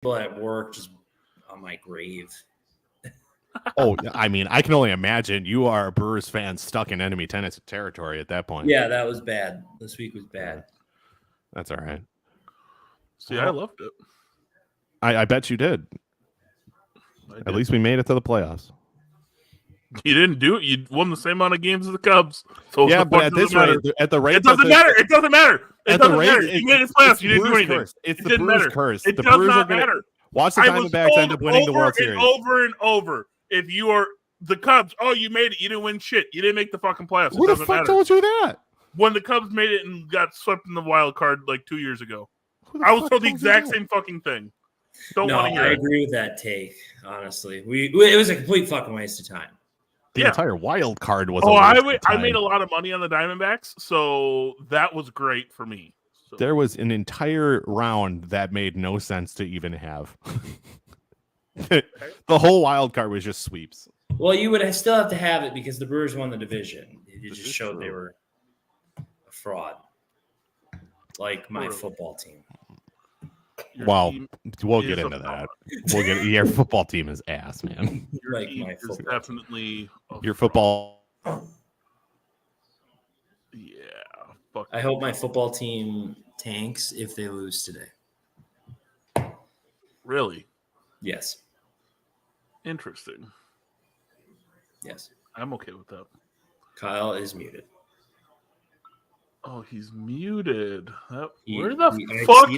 People at work just on my grave. Oh, I mean, I can only imagine you are a Brewers fan stuck in enemy tennis territory at that point. Yeah, that was bad. This week was bad. That's all right. See, I loved it. I bet you did. At least we made it to the playoffs. You didn't do it. You won the same amount of games as the Cubs. So yeah, but at this rate, it doesn't matter. It doesn't matter. It doesn't matter. You made it playoffs. You didn't do anything. It's the Brewers curse. It does not matter. Watch the Diamondbacks end up winning the World Series. Over and over. If you are the Cubs, you made it. You didn't win shit. You didn't make the fucking playoffs. Who the fuck told you that? When the Cubs made it and got swept in the wild card like 2 years ago. I was told the exact same fucking thing. I agree with that take, honestly. It was a complete fucking waste of time. The entire wild card was I made a lot of money on the Diamondbacks, so that was great for me. So. There was an entire round that made no sense to even have. The whole wild card was just sweeps. Well, you would still have to have it because the Brewers won the division. It just showed they were a fraud, like my football team. We'll get into that. Your football team is ass, man. Like my football definitely your football. Yeah. I hope my football team tanks if they lose today. Really? Yes. Interesting. Yes. I'm okay with that. Kyle is muted. Oh, he's muted. Where the fuck?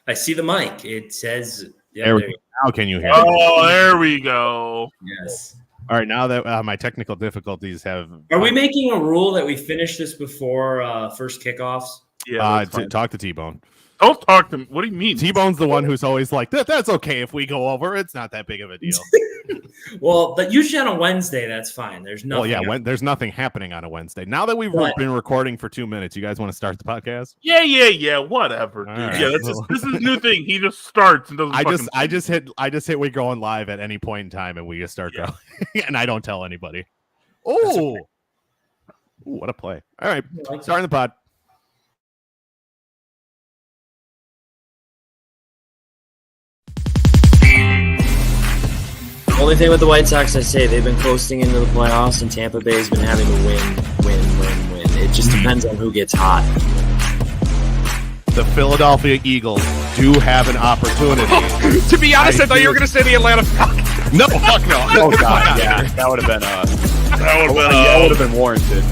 I see the mic. It says. Yeah, now can you hear me? Oh, there we go. Yes. All right. Now that my technical difficulties have. Are we making a rule that we finish this before first kickoffs? Yeah. Talk to T-Bone. Don't talk to him. What do you mean? T-Bone's the one who's always like, that's okay if we go over. It's not that big of a deal. Well, but usually on a Wednesday, that's fine. There's nothing. Well, yeah, there's nothing happening on a Wednesday. Now that we've been recording for 2 minutes, you guys want to start the podcast? Yeah. Whatever, dude. Right. Yeah, this is a new thing. He just starts and doesn't. I just hit we going live at any point in time, and we just start going, and I don't tell anybody. Oh, okay. What a play! All right, starting the pod. Only thing with the White Sox, I say they've been coasting into the playoffs, and Tampa Bay's been having to win. It just depends on who gets hot. The Philadelphia Eagles do have an opportunity. To be honest, I thought you were going to say the Atlanta Falcons. No, fuck no. Oh god, yeah, that would have been that would have been warranted.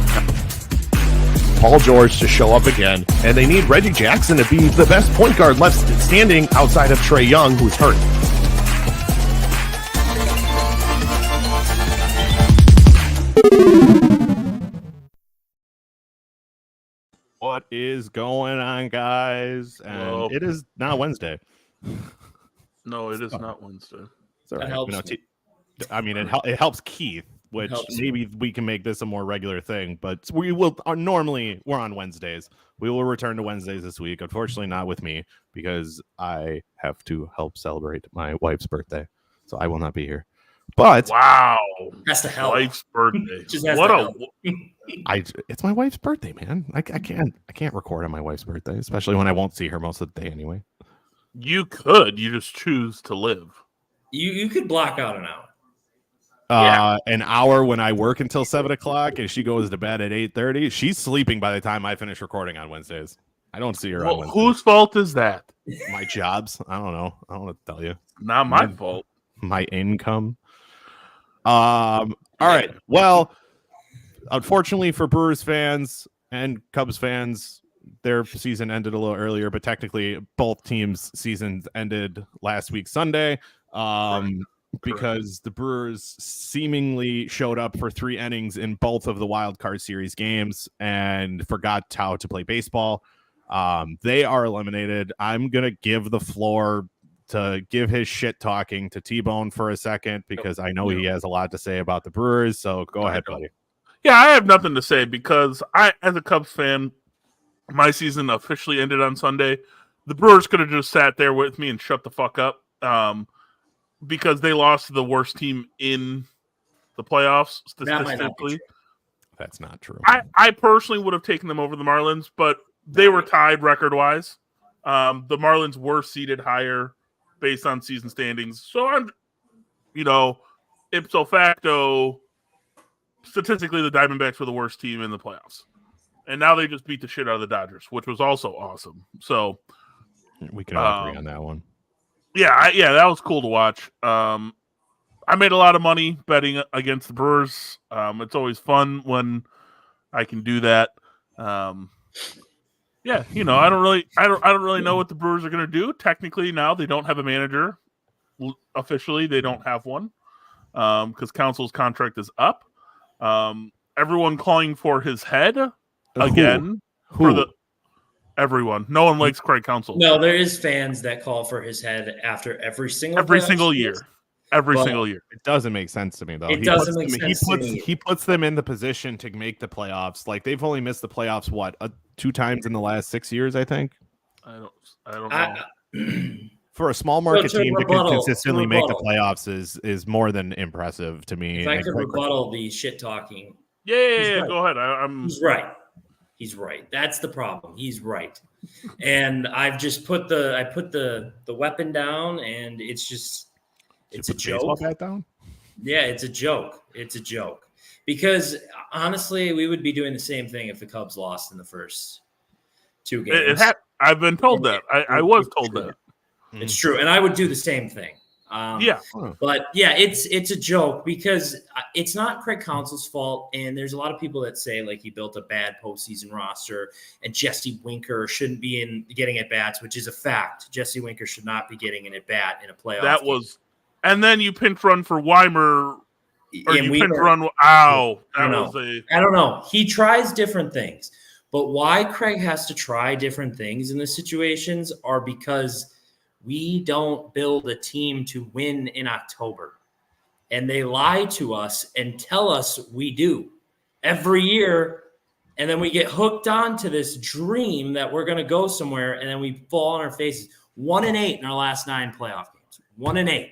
Paul George to show up again, and they need Reggie Jackson to be the best point guard left standing outside of Trae Young, who's hurt. What is going on, guys? And it is not Wednesday. No, it is not Wednesday. It's all right. It helps Keith, which maybe we can make this a more regular thing. But we will normally we're on Wednesdays. We will return to Wednesdays this week. Unfortunately, not with me because I have to help celebrate my wife's birthday, so I will not be here. But wow, that's the hell. Wife's birthday. It's my wife's birthday, man. I can't record on my wife's birthday, especially when I won't see her most of the day anyway. You could. You just choose to live. You could block out an hour. An hour when I work until 7:00 and she goes to bed at 8:30. She's sleeping by the time I finish recording on Wednesdays. I don't see her on Wednesdays. Whose fault is that? My jobs. I don't know. I don't want to tell you. Not my fault. My income. All right. Well, unfortunately for Brewers fans and Cubs fans, their season ended a little earlier, but technically both teams' seasons ended last week Sunday. Because the Brewers seemingly showed up for 3 innings in both of the wild card series games and forgot how to play baseball. They are eliminated. I'm going to give the floor to give his shit talking to T-Bone for a second because I know he has a lot to say about the Brewers. So go ahead, buddy. Yeah, I have nothing to say because as a Cubs fan, my season officially ended on Sunday. The Brewers could have just sat there with me and shut the fuck up because they lost to the worst team in the playoffs statistically. That's not true. I personally would have taken them over the Marlins, but they were tied record-wise. The Marlins were seeded higher based on season standings. So I'm, ipso facto, statistically, the Diamondbacks were the worst team in the playoffs. And now they just beat the shit out of the Dodgers, which was also awesome. So we can all agree on that one. Yeah, that was cool to watch. I made a lot of money betting against the Brewers. It's always fun when I can do that. I don't really know what the Brewers are going to do. Technically, now they don't have a manager. Officially, they don't have one because Council's contract is up. Everyone calling for his head again. Who? Everyone. No one likes Craig Counsell. No, there is fans that call for his head after every single year. Every single year. It doesn't make sense to me, though. It doesn't make sense to me. He puts them in the position to make the playoffs. Like, they've only missed the playoffs, 2 times in the last 6 years, I think? I don't know. For a small market team to consistently make the playoffs is more than impressive to me. If I could rebuttal the shit talking. Yeah, go ahead. He's right. He's right. That's the problem. He's right. And I've just put the weapon down, and it's just a joke. Bat down? Yeah, it's a joke. It's a joke. Because honestly, we would be doing the same thing if the Cubs lost in the first 2 games. I've been told that. I was told that. It's true, and I would do the same thing. But yeah, it's a joke because it's not Craig Counsell's fault, and there's a lot of people that say like he built a bad postseason roster, and Jesse Winker shouldn't be getting at bats, which is a fact. Jesse Winker should not be getting an at bat in a playoff. And then you pinch run for Weimer, or you pinch run. I don't know. He tries different things, but why Craig has to try different things in the situations are because we don't build a team to win in October. And they lie to us and tell us we do every year. And then we get hooked onto this dream that we're going to go somewhere, and then we fall on our faces. 1-8 in our last 9 playoff games. 1-8.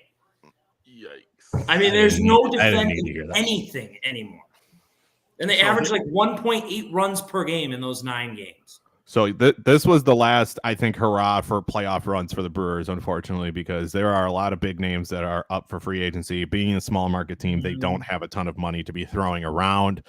Yikes. I mean, there's no defending anything anymore. And they average like 1.8 runs per game in those 9 games. So this was the last, I think, hurrah for playoff runs for the Brewers, unfortunately, because there are a lot of big names that are up for free agency. Being a small market team, they don't have a ton of money to be throwing around.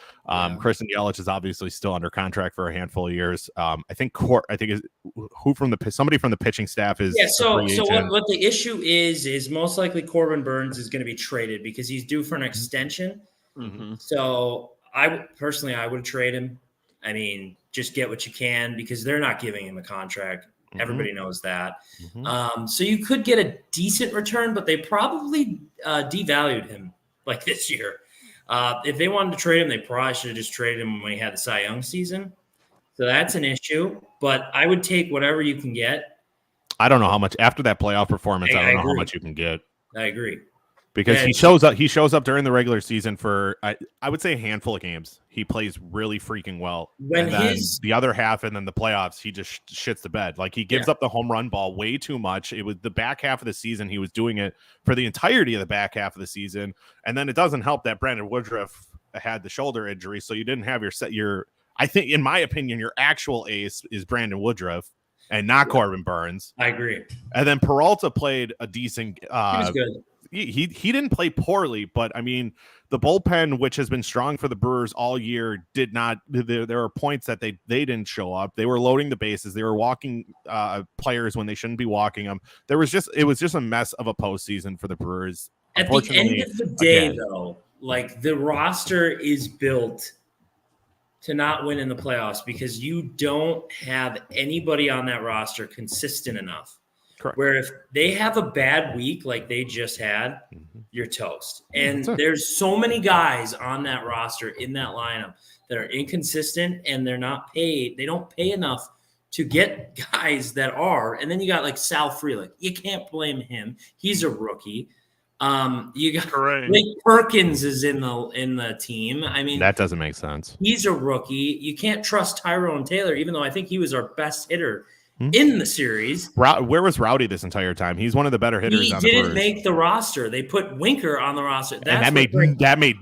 Christian Yelich is obviously still under contract for a handful of years. I think somebody from the pitching staff is. Yeah. So what the issue is most likely Corbin Burns is going to be traded because he's due for an extension. Mm-hmm. So I would trade him. I mean, just get what you can because they're not giving him a contract. Mm-hmm. Everybody knows that. Mm-hmm. So you could get a decent return, but they probably devalued him like this year. If they wanted to trade him, they probably should have just traded him when he had the Cy Young season. So that's an issue, but I would take whatever you can get. I don't know how much after that playoff performance. I don't know how much you can get. I agree. Because he shows up during the regular season for I would say a handful of games. He plays really freaking well. The other half and then the playoffs, he just shits the bed. Like he gives up the home run ball way too much. It was the back half of the season. He was doing it for the entirety of the back half of the season. And then it doesn't help that Brandon Woodruff had the shoulder injury. So you didn't have I think, in my opinion, your actual ace is Brandon Woodruff and not Corbin Burns. I agree. And then Peralta played a decent. He was good. He didn't play poorly, but I mean, the bullpen, which has been strong for the Brewers all year, did not. There are points that they didn't show up. They were loading the bases. They were walking players when they shouldn't be walking them. It was just a mess of a postseason for the Brewers. At the end of the day, though, like the roster is built to not win in the playoffs because you don't have anybody on that roster consistent enough. Correct. Where if they have a bad week like they just had, you're toast. And there's so many guys on that roster in that lineup that are inconsistent and they're not paid. They don't pay enough to get guys that are. And then you got like Sal Frelick. You can't blame him. He's a rookie. You got Blake Perkins is in the team. I mean, that doesn't make sense. He's a rookie. You can't trust Tyrone Taylor, even though I think he was our best hitter in the series. Where was Rowdy this entire time? He's one of the better hitters. He didn't make the roster. They put Winker on the roster. That made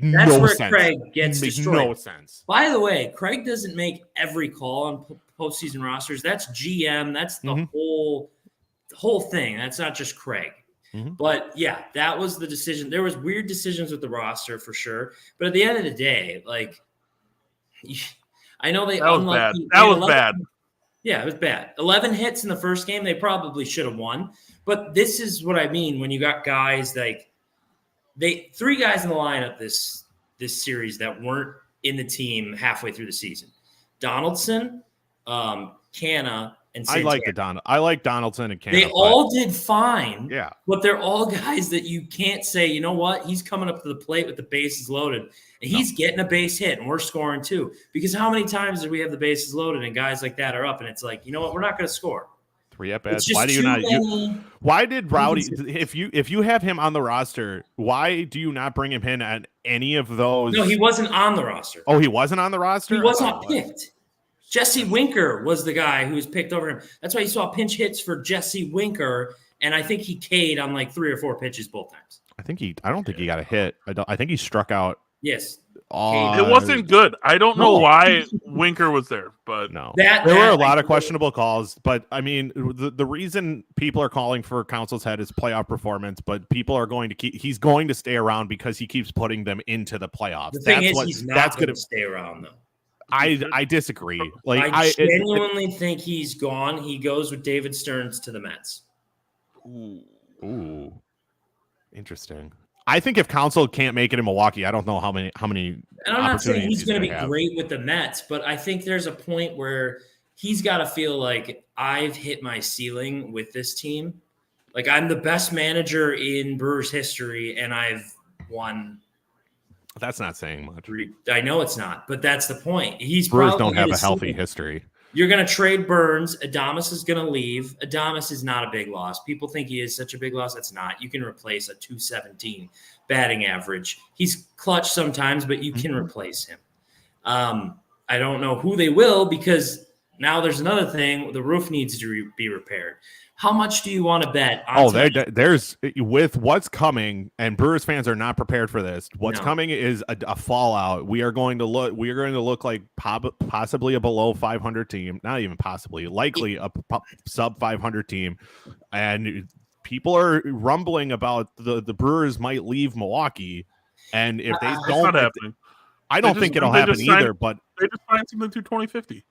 no sense. Craig gets destroyed. No sense. By the way, Craig doesn't make every call on postseason rosters. That's GM. That's the whole thing. That's not just Craig. But yeah, that was the decision. There was weird decisions with the roster for sure. But at the end of the day, like, I know that was bad. That was bad. Yeah, it was bad. 11 hits in the first game. They probably should have won. But this is what I mean when you got guys like three guys in the lineup this series that weren't in the team halfway through the season. Donaldson, Canna, and Santana. I like Donaldson and Canna. They all did fine. Yeah. But they're all guys that you can't say, you know what? He's coming up to the plate with the bases loaded. And he's getting a base hit, and we're scoring too. Because how many times do we have the bases loaded and guys like that are up, and it's like, you know what? We're not going to score. 3 at-bats. Why do you not? Why did Rowdy? If you have him on the roster, why do you not bring him in at any of those? No, he wasn't on the roster. Oh, he wasn't on the roster. He was not picked. Jesse Winker was the guy who was picked over him. That's why you saw pinch hits for Jesse Winker, and I think he K'd on like 3 or 4 pitches both times. I don't think he got a hit. I think he struck out. Yes. It wasn't good. I don't know why Winker was there, but no. There were a lot of questionable calls, but I mean, the reason people are calling for Council's head is playoff performance, but people are going to he's going to stay around because he keeps putting them into the playoffs. The thing is, he's not going to stay around though. I disagree. Like I genuinely think he's gone. He goes with David Stearns to the Mets. Ooh. Interesting. I think if Council can't make it in Milwaukee, I don't know how many. And I'm not saying he's going to be great with the Mets, but I think there's a point where he's got to feel like I've hit my ceiling with this team. Like I'm the best manager in Brewers history, and I've won. That's not saying much. I know it's not, but that's the point. Brewers don't have a healthy history. You're going to trade Burns. Adames is going to leave. Adames is not a big loss. People think he is such a big loss. That's not. You can replace a 217 batting average. He's clutch sometimes, but you can replace him. I don't know who they will because now there's another thing. The roof needs to be repaired. How much do you want to bet? There's with what's coming, and Brewers fans are not prepared for this. What's coming is a fallout. We are going to look like possibly a below 500 team, not even possibly, likely a sub 500 team, and people are rumbling about the Brewers might leave Milwaukee, and if they don't, I don't think it'll happen either. But they just signed something through 2050.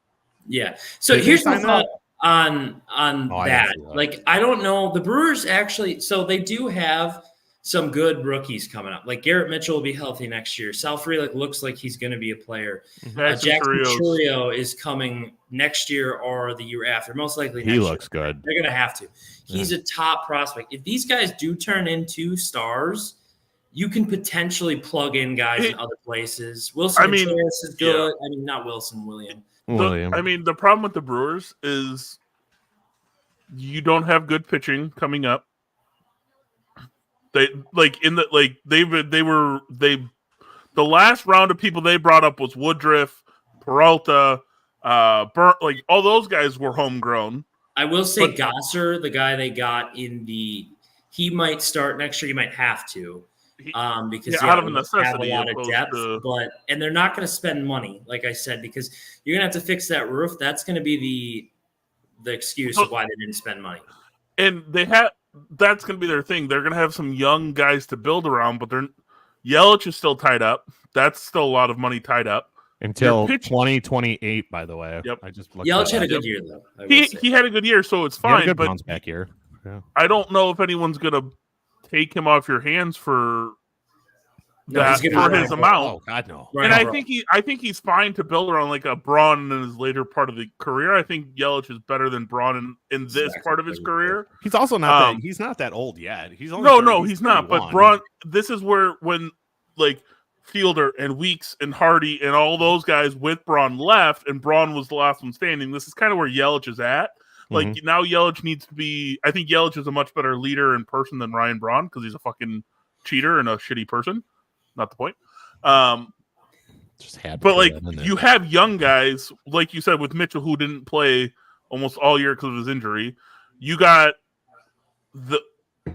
Yeah. So here's the thought on that. Like, I don't know. The Brewers actually, so they do have some good rookies coming up. Like Garrett Mitchell will be healthy next year. Sal Frelick looks like he's going to be a player. Jackson Chourio is coming next year or the year after. Most likely next year. He looks good. They're going to have to. He's a top prospect. If these guys do turn into stars, you can potentially plug in guys in other places. Wilson Contreras is good. I mean, not Wilson, William. The problem with the Brewers is you don't have good pitching coming up. The last round of people they brought up was Woodruff, Peralta, Burnt. Like all those guys were homegrown. I will say Gosser, the guy they got he might start next year. He might have to. Because out of necessity, have a lot of depth, and they're not going to spend money, like I said, because you're going to have to fix that roof. That's going to be the excuse of why they didn't spend money. And that's going to be their thing. They're going to have some young guys to build around, but Yelich is still tied up. That's still a lot of money tied up until 2028. By the way, yep. I just Yelich had a good year though. He had a good year, so it's fine. Good bounce back year. Yeah. I don't know if anyone's going to take him off your hands for his amount. Oh God, no! And I think he's fine to build around like a Braun in his later part of the career. I think Yelich is better than Braun in this part of his career. He's also not he's not that old yet. He's only he's not. But Braun, this is when like Fielder and Weeks and Hardy and all those guys with Braun left, and Braun was the last one standing. This is kind of where Yelich is at. Like now Yelich needs to be. I think Yelich is a much better leader in person than Ryan Braun because he's a fucking cheater and a shitty person. Not the point. You have young guys like you said with Mitchell who didn't play almost all year because of his injury. You got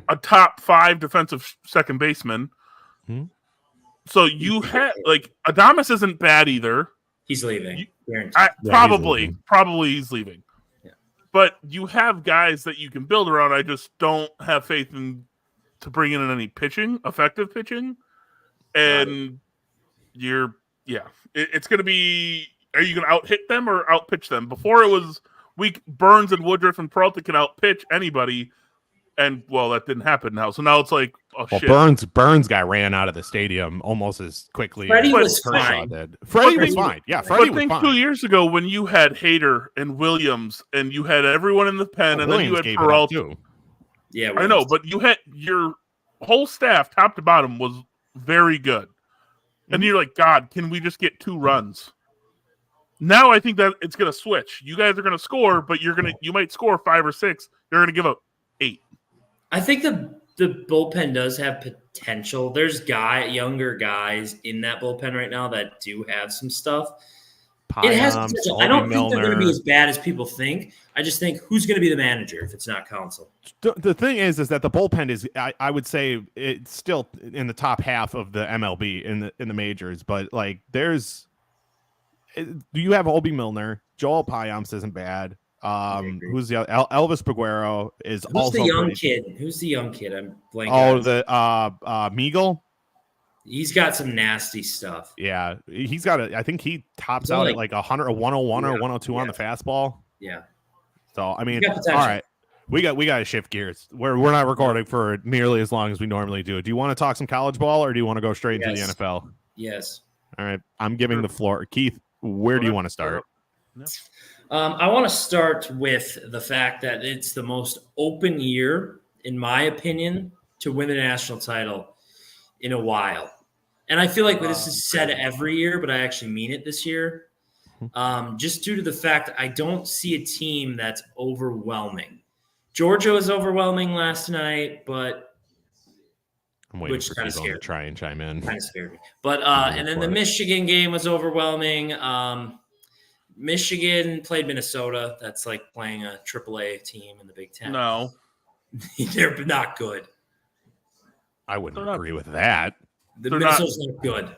a top 5 defensive second baseman. So you had like Adames isn't bad either. He's leaving. Probably he's leaving. But you have guys that you can build around. I just don't have faith in to bring in any effective pitching, and it's going to be. Are you going to out hit them or out pitch them? Before it was Burns and Woodruff and Peralta can out pitch anybody, and that didn't happen now. So now it's like, shit. Burns got ran out of the stadium almost as quickly Freddie as was fine. did. Freddie was fine. Yeah, Freddie was fine. 2 years ago when you had Hader and Williams and you had everyone in the pen, and then you had Peralta. Yeah, I know, but you had your whole staff, top to bottom, was very good. And you're like, God, can we just get 2 runs? Now I think that it's going to switch. You guys are going to score, but you might score 5 or 6. You're going to give up 8. I think the bullpen does have potential. There's younger guys in that bullpen right now that do have some stuff. It has potential. I don't think they're going to be as bad as people think. I just think who's going to be the manager if it's not Counsell? The thing is that the bullpen is, I would say, it's still in the top half of the MLB in the majors. But like, you have Obi Milner, Joel Payamps isn't bad. Who's the other? Elvis Peguero is also the young kid. Who's the young kid? I'm blanking. Meagle. He's got some nasty stuff. Yeah, he's got I think he tops out at like 100, a 101 or 102 on the fastball. Yeah. So I mean, all right, we got to shift gears. We're not recording for nearly as long as we normally do. Do you want to talk some college ball, or do you want to go straight into the NFL? Yes. All right, I'm giving the floor. Keith, where do you want to start? I want to start with the fact that it's the most open year, in my opinion, to win the national title in a while. And I feel like this is said every year, but I actually mean it this year. Just due to the fact that I don't see a team that's overwhelming. Georgia was overwhelming last night, but I'm waiting for people to try and chime in. Kind of scared me. But and then the Michigan game was overwhelming. Michigan played Minnesota. That's like playing a AAA team in the Big Ten. No. They're not good. I wouldn't agree with that. Minnesota's not good.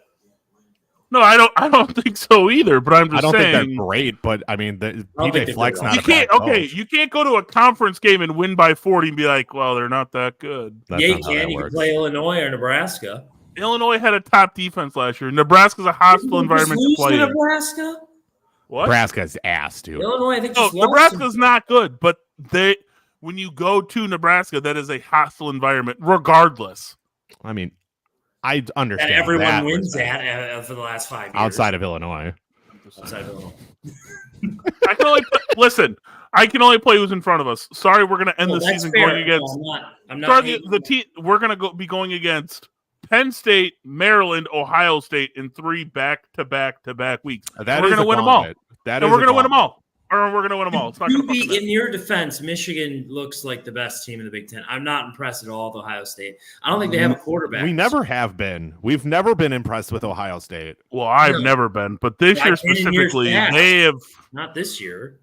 No, I don't think so either. But I don't think they're great. But I mean, PJ Fleck's not. You can't go to a conference game and win by 40 and be like, well, they're not that good. You can. You can play Illinois or Nebraska. Illinois had a top defense last year. Nebraska's a hostile environment to play in. Nebraska? What? Nebraska's ass, dude. Illinois, I think. Nebraska's not good, but when you go to Nebraska, that is a hostile environment, regardless. I mean, I understand that everyone wins at for the last 5 years. Outside of Illinois. I can only listen. I can only play who's in front of us. Sorry, we're going to end the season going against. I'm not we're going to be going against Penn State, Maryland, Ohio State in 3 back-to-back weeks. We're going to win them all. We're going to win them all. Or we're going to win them all. It's not going to in your defense, Michigan looks like the best team in the Big Ten. I'm not impressed at all with Ohio State. I don't think they have a quarterback. We never have been. We've never been impressed with Ohio State. Well, I've never been. But this year specifically, they have. Not this year.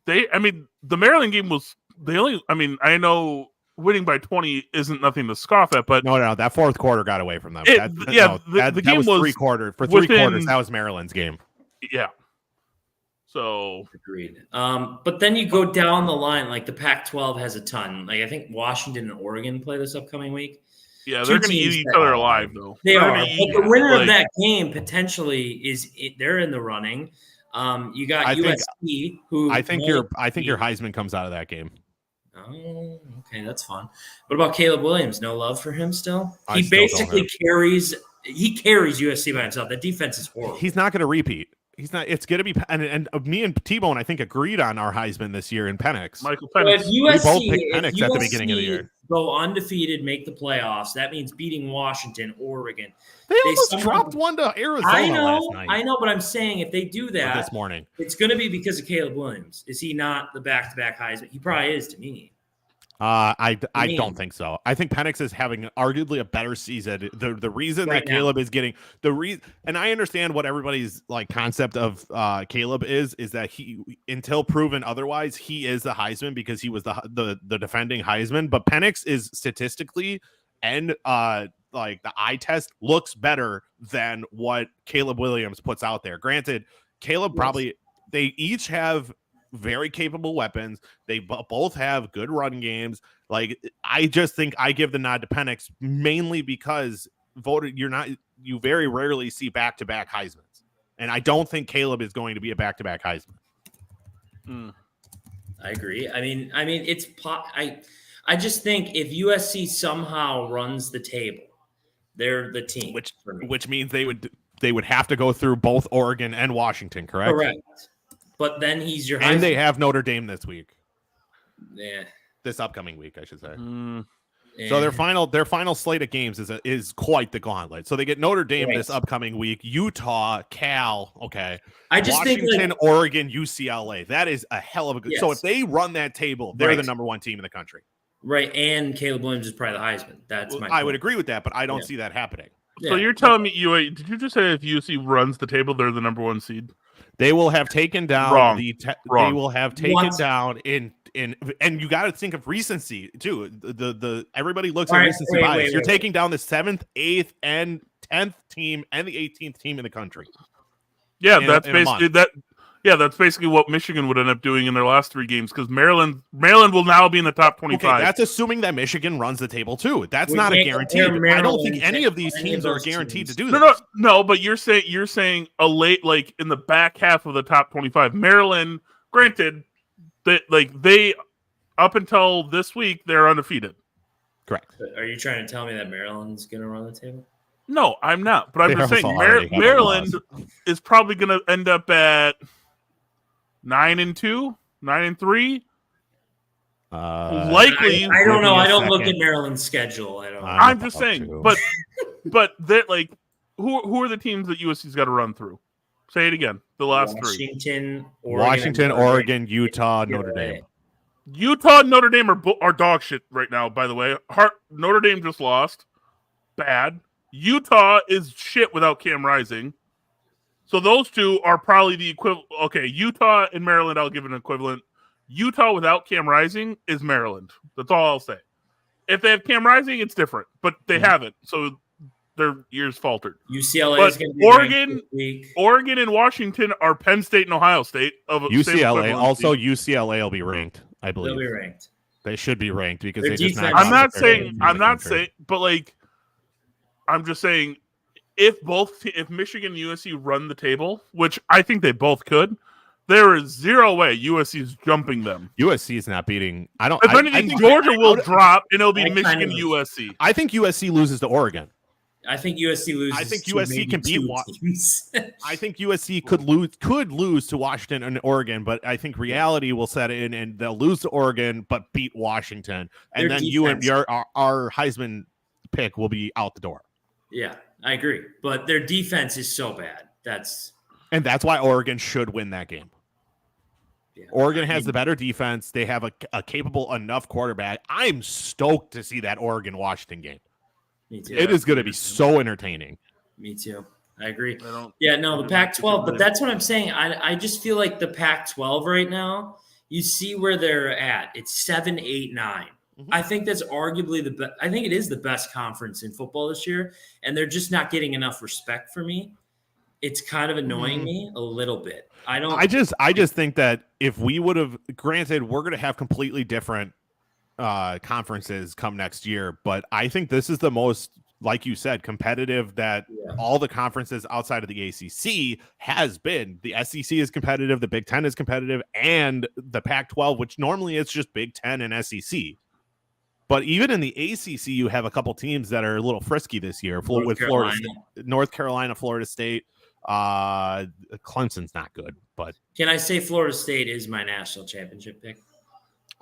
The Maryland game was the only. I know winning by 20 isn't nothing to scoff at, but. No, that fourth quarter got away from them. The game was 3 quarters. For 3 quarters, that was Maryland's game. Yeah. So agreed. But then you go down the line, like the Pac-12 has a ton. Like I think Washington and Oregon play this upcoming week. Yeah, they're going to eat each other alive, though. They are. But the winner of that game potentially they're in the running. You got USC, who I think your Heisman comes out of that game. Oh, okay, that's fun. What about Caleb Williams? No love for him still? He basically carries USC by himself. The defense is horrible. He's not going to repeat. He's not. It's going to be, and me and T-Bone, I think, agreed on our Heisman this year in Penix. Michael Penix. So we both picked Penix at the beginning of the year. Go undefeated, make the playoffs. That means beating Washington, Oregon. They almost dropped one to Arizona last night. I know, but I'm saying if they do that this morning, it's going to be because of Caleb Williams. Is he not the back-to-back Heisman? He probably is to me. I don't think so. I think Penix is having arguably a better season. The reason that Caleb is getting and I understand what everybody's like concept of Caleb is that he, until proven otherwise, he is the Heisman because he was the defending Heisman. But Penix is statistically and like the eye test looks better than what Caleb Williams puts out there. Granted, Caleb they each have very capable weapons. They both have good run games. Like, I just think I give the nod to Penix mainly because you very rarely see back-to-back Heismans. And I don't think Caleb is going to be a back-to-back Heisman. I agree. I mean, I just think if USC somehow runs the table, they're the team. Which means they would have to go through both Oregon and Washington, correct? Correct. But then he's your and they have Notre Dame this week. Yeah. This upcoming week, I should say. Yeah. So their final slate of games is quite the gauntlet. So they get Notre Dame this upcoming week, Utah, Cal, okay. I just Washington, think Oregon, UCLA. That is a hell of a good. Yes. So if they run that table, they're the number one team in the country. Right, and Caleb Williams is probably the Heisman. That's my point. I would agree with that, but I don't see that happening. So you're telling me did you just say if UC runs the table, they're the number one seed? They will have taken down Wrong. They will have taken down in and you got to think of recency too. The everybody looks at recency bias. You're taking down the 7th, 8th, and 10th team and the 18th team in the country. Yeah, that's basically that. Yeah, that's basically what Michigan would end up doing in their last 3 games because Maryland will now be in the top 25. Okay, that's assuming that Michigan runs the table too. That's not a guarantee. I don't think any of these teams are guaranteed to do this. No, but you're saying a late, like in the back half of the top 25. Maryland, granted, that they up until this week they're undefeated. Correct. Are you trying to tell me that Maryland's going to run the table? No, I'm not. But I'm just saying Maryland is probably going to end up at 9-2, 9-3. Likely, I don't know. I don't look at Maryland's schedule. I don't. I'm just saying, but that who are the teams that USC's got to run through? Say it again. The last 3: Washington, Oregon, Utah, Notre Dame. Utah and Notre Dame are dog shit right now. By the way, Notre Dame just lost. Bad. Utah is shit without Cam Rising. So those two are probably the equivalent. Okay, Utah and Maryland, I'll give an equivalent. Utah without Cam Rising is Maryland. That's all I'll say. If they have Cam Rising, it's different, but they haven't, so their years faltered. UCLA is going to be Oregon and Washington are Penn State and Ohio State. UCLA also UCLA will be ranked, I believe. They'll be ranked. They should be ranked because they just. I'm not saying, but I'm just saying. If Michigan and USC run the table, which I think they both could, there is zero way USC is jumping them. USC is not beating. If anything, Georgia will drop, and it'll be Michigan USC. I think USC loses to Oregon. I think USC loses. I think USC can beat Washington. I think USC could lose to Washington and Oregon, but I think reality will set in, and they'll lose to Oregon, but beat Washington, and then our Heisman pick will be out the door. Yeah. I agree, but their defense is so bad. That's why Oregon should win that game. Yeah. Oregon has the better defense. They have a capable enough quarterback. I'm stoked to see that Oregon-Washington game. Me too. It is going to be so entertaining. Me too. I agree. The Pac-12, but that's what I'm saying. I just feel like the Pac-12 right now, you see where they're at. It's 7, 8, 9. I think that's arguably the best. I think it is the best conference in football this year, and they're just not getting enough respect for me. It's kind of annoying me a little bit. I just think that if we would have granted, we're going to have completely different conferences come next year, but I think this is the most, like you said, competitive that all the conferences outside of the ACC has been. The SEC is competitive, the Big Ten is competitive, and the Pac-12, which normally it's just Big Ten and SEC. But even in the ACC, you have a couple teams that are a little frisky this year. North Carolina, Florida State. Clemson's not good, but can I say Florida State is my national championship pick?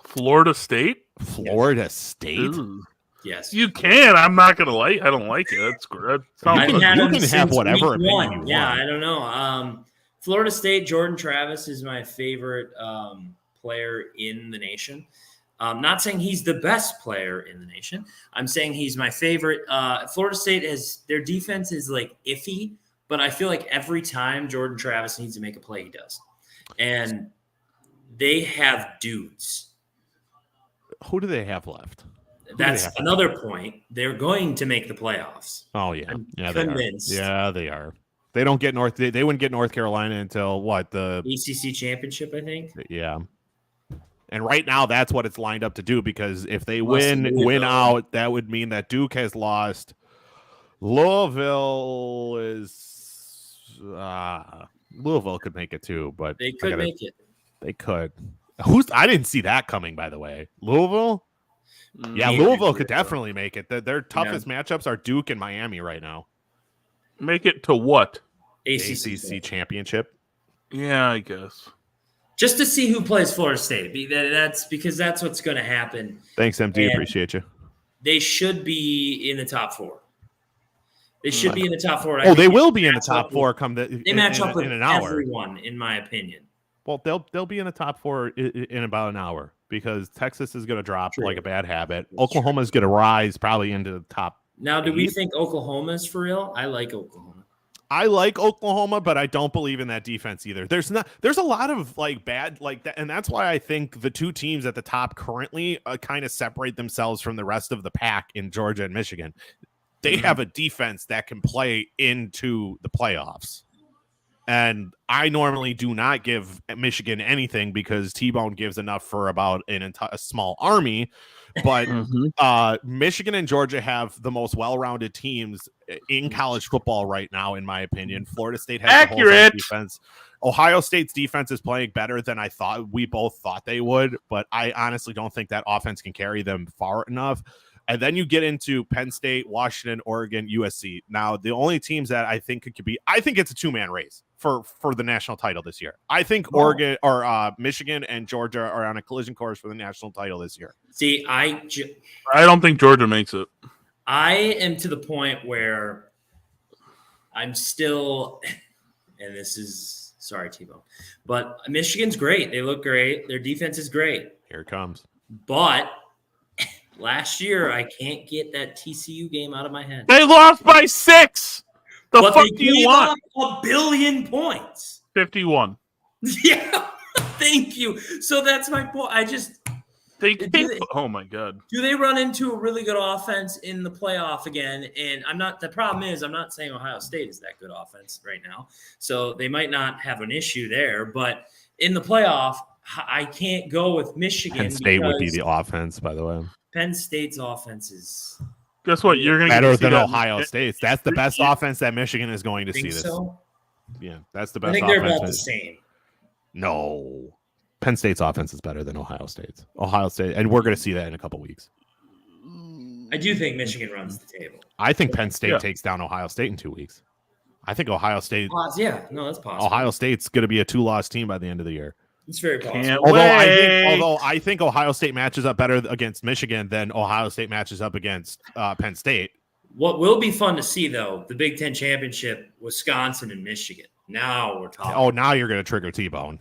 Florida State? Florida State? Ooh. Yes, you can. I'm not gonna like. I don't like it. That's great. You can have whatever opinion you want. Yeah, I don't know. Florida State. Jordan Travis is my favorite player in the nation. I'm not saying he's the best player in the nation. I'm saying he's my favorite. Florida State their defense is iffy, but I feel like every time Jordan Travis needs to make a play, he does. And they have dudes. Who do they have left? That's another point. They're going to make the playoffs. Oh, yeah. I'm convinced. Yeah, they are. They don't get They wouldn't get North Carolina until what, the ACC championship, I think. Yeah. And right now, that's what it's lined up to do, because if they Must win Louisville. out, that would mean that Duke has lost. Louisville could make it too, but They could make it. They could. I didn't see that coming, by the way. Louisville? Yeah, Maybe. Louisville could definitely make it. Their toughest matchups are Duke and Miami right now. Make it to what? ACC championship. Yeah, I guess. Just to see who plays Florida State. That's because that's what's going to happen. Thanks, MD. And Appreciate you. They should be in the top 4. They should be in the top 4. Oh, they will be in the top 4 come They match up with in an hour. everyone, in my opinion. Well, they'll be in the top 4 in about an hour, because Texas is going to drop like a bad habit. Oklahoma is going to rise probably into the top. Now, do 8. we think Oklahoma's for real? I like Oklahoma. I like Oklahoma, but I don't believe in that defense either. There's a lot of bad that, and that's why I think the 2 teams at the top currently kind of separate themselves from the rest of the pack in Georgia and Michigan. They have a defense that can play into the playoffs. And I normally do not give Michigan anything, because T-Bone gives enough for about a small army. But Michigan and Georgia have the most well-rounded teams in college football right now, in my opinion. Florida State has accurate the defense. Ohio State's defense is playing better than we both thought they would, but I honestly don't think that offense can carry them far enough. And then you get into Penn State, Washington, Oregon, USC. Now, the only teams that I think it could be, I think it's a 2-man race for the national title this year. I think Oregon or Michigan and Georgia are on a collision course for the national title this year. See, I don't think Georgia makes it. I am to the point where I'm still, and this is, sorry, T-Bone, but Michigan's great. They look great. Their defense is great. Here it comes. But last year, I can't get that TCU game out of my head. They lost by 6. The fuck do you want? A billion points. 51. Yeah, thank you. So that's my point. Oh my god. Do they run into a really good offense in the playoff again? And the problem is, I'm not saying Ohio State is that good offense right now. So they might not have an issue there, but in the playoff, I can't go with Michigan. Penn State would be the offense, by the way. Penn State's offense is Guess what? You're going to better than Ohio State's. That's the best offense that Michigan is going to see this. So? Yeah, that's the best. I think offense. they're about the same. No, Penn State's offense is better than Ohio State's. Ohio State, and we're going to see that in a couple weeks. I do think Michigan runs the table. I think Penn State takes down Ohio State in 2 weeks. I think Ohio State. That's possible. Ohio State's going to be a 2-loss team by the end of the year. It's very possible. Although I think Ohio State matches up better against Michigan than Ohio State matches up against Penn State. What will be fun to see, though, the Big Ten championship, Wisconsin and Michigan. Now we're talking. Oh, now you're going to trigger T-Bone.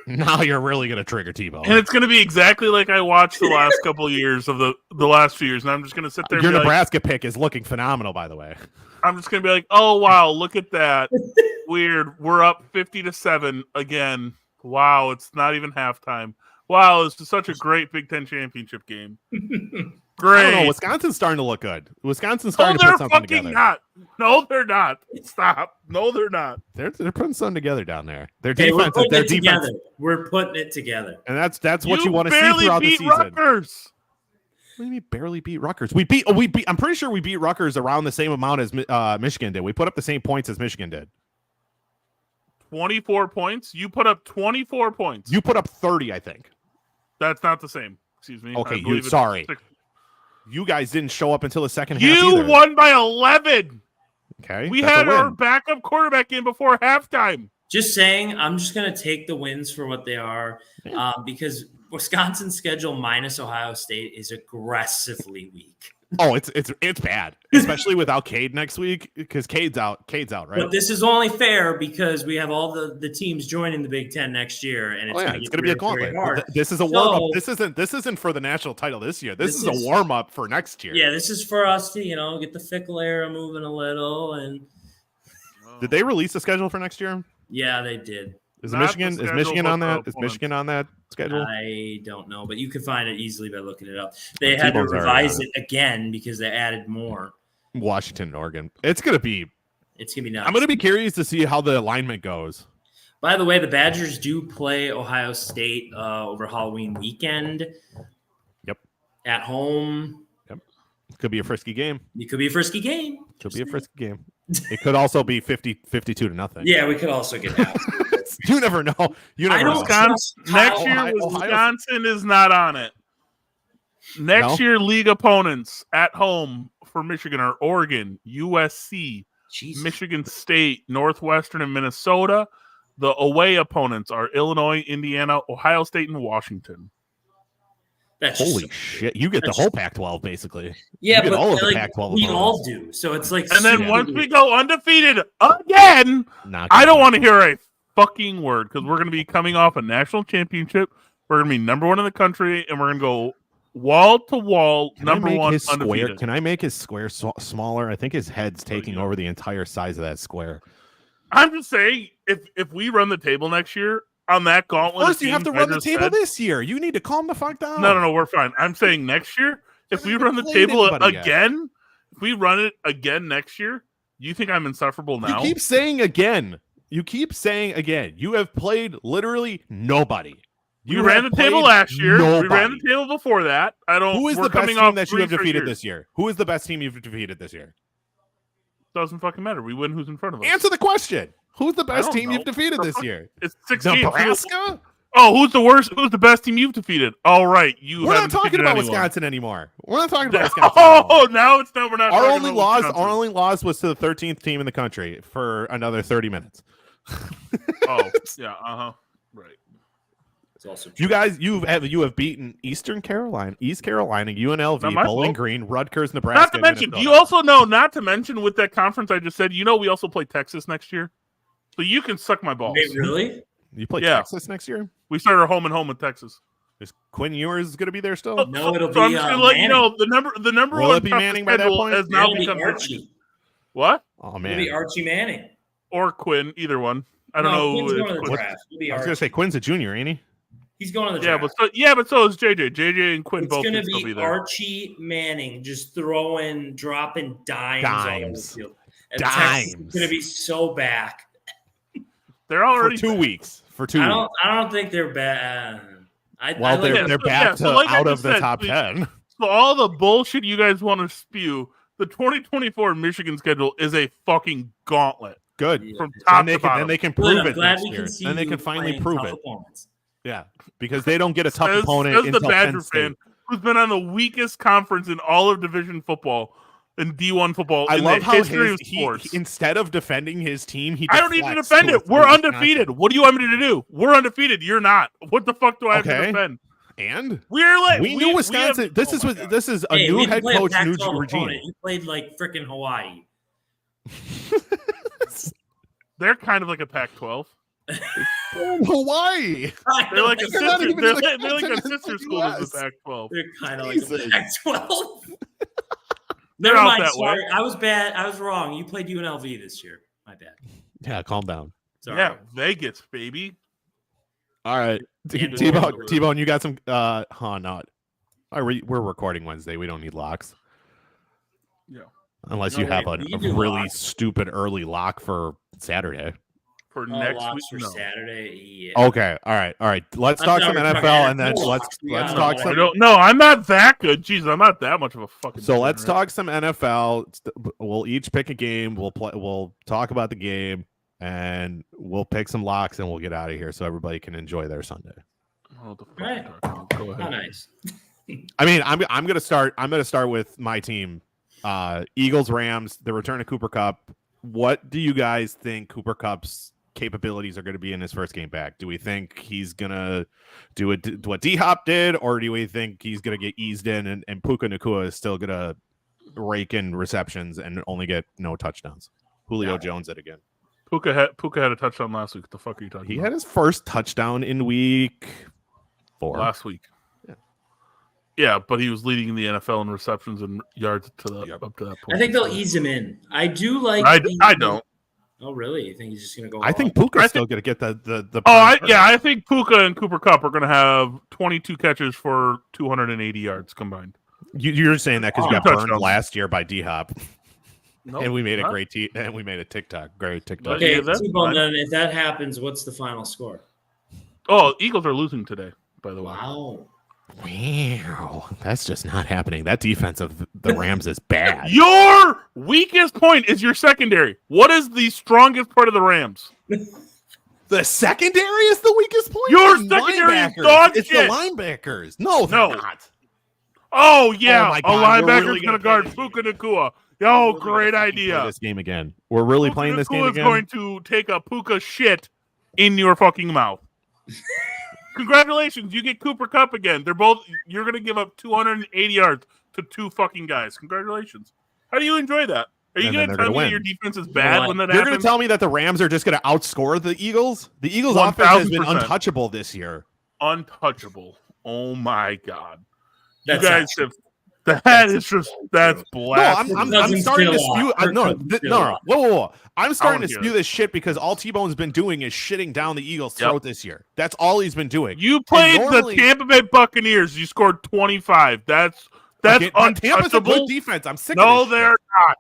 Now you're really going to trigger T-Bone. And it's going to be exactly like I watched the last couple of years of the last few years, and I'm just going to sit there. Your Nebraska pick is looking phenomenal, by the way. I'm just going to be like, oh wow, look at that. Weird. We're up 50-7 again. Wow, it's not even halftime. Wow, this is such a great Big Ten championship game. Great. I don't know. Wisconsin's starting to look good. Wisconsin's starting to put something together. Not. No, they're not. Stop. No, they're not. They're putting something together down there. Their defense. Their defense. We're putting it together. And that's what you want to see throughout the season. Rutgers. What do you mean barely beat Rutgers? We beat. I'm pretty sure we beat Rutgers around the same amount as Michigan did. We put up the same points as Michigan did. 24 points. You put up 24 points. You put up 30, I think. That's not the same. Excuse me. Okay, sorry. You guys didn't show up until the second half. You won by 11. Okay. We had our backup quarterback in before halftime. Just saying, I'm just going to take the wins for what they are because Wisconsin's schedule minus Ohio State is aggressively weak. Oh, it's bad, especially without Cade next week because Cade's out, right? But this is only fair because we have all the teams joining the Big Ten next year, and it's going to be a gauntlet. This is a warm up. This isn't for the national title this year. This is a warm up for next year. Yeah, this is for us to get the fickle era moving a little. And did they release the schedule for next year? Yeah, they did. Is Michigan on that? Is Michigan on that schedule? I don't know, but you can find it easily by looking it up. They had to revise it again because they added more. Washington and Oregon. It's going to be It's going to be nuts. I'm going to be curious to see how the alignment goes. By the way, the Badgers do play Ohio State over Halloween weekend. Yep. At home. Yep. Could be a frisky game. It could be a frisky game. Could be a frisky game. It could also be 52-0. Yeah, we could also get out. You never know. You never know. Next year, Wisconsin is not on it. Next year, league opponents at home for Michigan are Oregon, USC, Michigan State, Northwestern, and Minnesota. The away opponents are Illinois, Indiana, Ohio State, and Washington. Holy shit. You get the whole Pac-12, basically. Yeah, but all of the Pac-12 we all do. So it's like... And then once we go undefeated again, I don't want to hear a fucking word, because we're going to be coming off a national championship. We're going to be number one in the country, and we're going to go wall to wall, number one undefeated. Can I make his square smaller? I think his head's taking over the entire size of that square. I'm just saying, if we run the table next year on that gauntlet, first you have to run the table this year. You need to calm the fuck down. No, we're fine. I'm saying next year, if we run the table again, if we run it again next year, you think I'm insufferable now? You keep saying again. You have played literally nobody. You ran the table last year. Nobody. We ran the table before that. Who is the best team that you have defeated this year? Who is the best team you've defeated this year? Doesn't fucking matter. We win who's in front of us. Answer the question. Who's the best team you've defeated this year? It's 6 games. Nebraska? Oh, who's the worst? Who's the best team you've defeated? All right, we're not talking about Wisconsin anymore. We're not talking about Wisconsin. Now it's not. We're not. Our only loss was to the 13th team in the country for another 30 minutes. Right. It's also true. You guys, you have beaten East Carolina, UNLV, Bowling Green, Rutgers, Nebraska. Not to mention, do you also know? Not to mention, with that conference I just said, we also play Texas next year, so you can suck my balls. Wait, really? You play Texas next year? We start our home and home with Texas. Is Quinn Ewers going to be there still? No, it'll be. So I'm just going to let you know the number Will one. it be Manning by that point? Has now become Archie. What? Oh man, it'll be Archie Manning or Quinn, either one. I don't know. I was going to say Quinn's a junior, ain't he? He's going to the draft. But so is JJ. JJ and Quinn both can still be there. Archie Manning just dropping dimes. All over the field. And dimes. It's going to be so back. They're already for 2 weeks. I don't think they're bad. They're back to out of the top 10. So all the bullshit you guys want to spew, the 2024 Michigan schedule is a fucking gauntlet. Good. From top to bottom. Then they can prove it next year. Then they can finally prove it. Opponents. Yeah, because they don't get a tough opponent until the Badger Penn State. fan who's been on the weakest conference in all of Division football and D1 football I in love the how history of sports. He instead of defending his team, I don't need to defend it. We're undefeated. What do you want me to do? We're undefeated. You're not. What the fuck do I have to defend? And we knew Wisconsin. This is a new head coach, new regime. You played like freaking Hawaii. They're kind of like a Pac-12. Hawaii. They're like a sister. They're like a sister school of the Pac-12. They're kind of like a Pac-12. They're Never out mind. that Sorry, way. I was bad. I was wrong. You played UNLV this year. My bad. Yeah, calm down. Sorry. Yeah, Vegas, baby. All right, T-Bone, you got some? Not. We're recording Wednesday. We don't need locks. Yeah. Unless you have a really stupid early lock for Saturday. For next week, for Saturday. Yeah. Okay. All right. Let's talk some NFL and then let's talk some. No, I'm not that good. Jeez, I'm not that much of a fucking. So let's talk some NFL. We'll each pick a game. We'll play. We'll talk about the game, and we'll pick some locks, and we'll get out of here so everybody can enjoy their Sunday. Oh, the fuck right. Go ahead. Oh, nice. I mean, I'm gonna start. I'm gonna start with my team. Eagles, Rams, the return of Cooper Kupp. What do you guys think Cooper Kupp's capabilities are going to be in his first game back? Do we think he's going to do what D-Hop did, or do we think he's going to get eased in and Puka Nacua is still going to rake in receptions and only get no touchdowns? Julio Jones it again. Puka had a touchdown last week. What the fuck are you talking about? He had his first touchdown in week 4. Last week. Yeah, but he was leading in the NFL in receptions and yards up to that point. I think they'll ease him in. I do like. I don't. Oh, really? You think he's just going to go? I think Puka's still going to get the. I think Puka and Cooper Kupp are going to have 22 catches for 280 yards combined. You're saying that because you got burned last year by D-Hop. Nope, and we made not. and we made a TikTok. Great TikTok. Okay, Yeah, that's T-Bone, fine. then if that happens, what's the final score? Oh, Eagles are losing today, by the way. Wow. Wow, that's just not happening. That defense of the Rams is bad. Your weakest point is your secondary. What is the strongest part of the Rams? The secondary is the weakest point. Your The secondary is linebackers. dog It's shit. the linebackers. No, they're No. not. Oh, yeah. Oh my A God, we're linebacker's really going to gonna guard play this Puka Nakua. We're Oh, really gonna great fucking play idea. This game again. We're really Puka playing this game Nakua again. is going to take a Puka shit in your fucking mouth. Congratulations, you get Cooper Kupp again. You're going to give up 280 yards to two fucking guys. Congratulations. How do you enjoy that? Are you And going then to they're tell me gonna that your win. defense is bad when that You're going happens? to tell me that the Rams are just going to outscore the Eagles? The Eagles' offense has been 1000%. untouchable this year. Untouchable. Oh my God. That's you guys have. That's black. No, I'm Cousins starting did to a lot. spew. Kirk No, Cousins did a no. lot. Whoa. I'm starting to hear spew it. this shit because all T-Bone's been doing is shitting down the Eagles' throat this year. That's all he's been doing. You played normally- the Tampa Bay Buccaneers. You scored 25. That's Okay, but Tampa's a untouchable. good defense. I'm sick No, of this they're shit. not.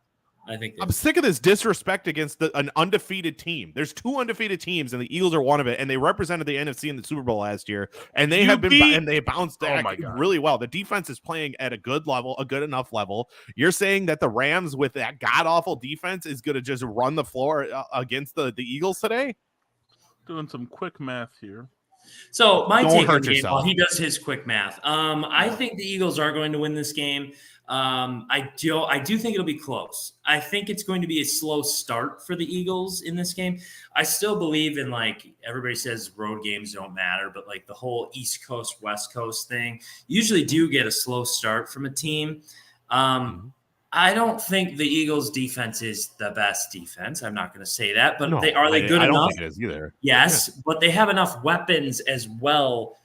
I think I'm sick of this disrespect against an undefeated team. There's two undefeated teams, and the Eagles are one of it. And they represented the NFC in the Super Bowl last year, and they You have been beat- and they bounced back my God. really well. The defense is playing at a good level, a good enough level. You're saying that the Rams with that god awful defense is going to just run the floor against the Eagles today? Doing some quick math here. So my Don't take hurt on the game, yourself. while he does his quick math, I think the Eagles are going to win this game. I do think it'll be close. I think it's going to be a slow start for the Eagles in this game. I still believe in, like, everybody says road games don't matter, but like the whole East Coast, West Coast thing, usually do get a slow start from a team. I don't think the Eagles defense is the best defense. I'm not going to say that, but No, are they good I enough? don't think it is either. Yes, but they have enough weapons as well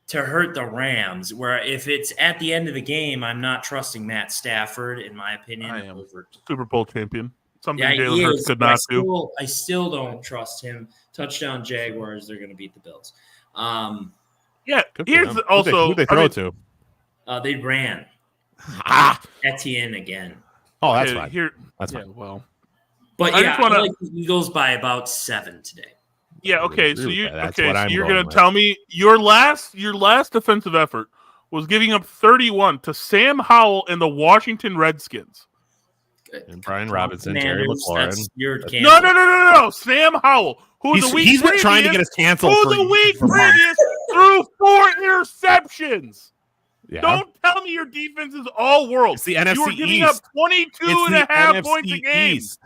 to hurt the Rams, where if it's at the end of the game, I'm not trusting Matt Stafford, in my opinion. I am. Over. Super Bowl champion. Something Yeah, Jalen he Hurts is, could but not do. I still don't trust him. Touchdown Jaguars, they're going to beat the Bills. Yeah, Good for here's them. also. Who'd they throw it to? They ran Ah, Etienne again. oh, that's here- fine. Here, That's yeah, fine. well. But I yeah, just wanna- I like the Eagles by about 7 today. Yeah, okay. agree So with you that. That's okay? what So I'm you're going gonna with. tell me your last defensive effort was giving up 31 to Sam Howell and the Washington Redskins. And Brian Robinson, Jerry Commanders, McLaurin. that's your No. Sam Howell, who the week He's been trying to previous- get us canceled who for the week for months. previous threw 4 interceptions. Yeah. Don't tell me your defense is all world. It's the You NFC were giving East. up 22 It's and the a half NFC points a game. East.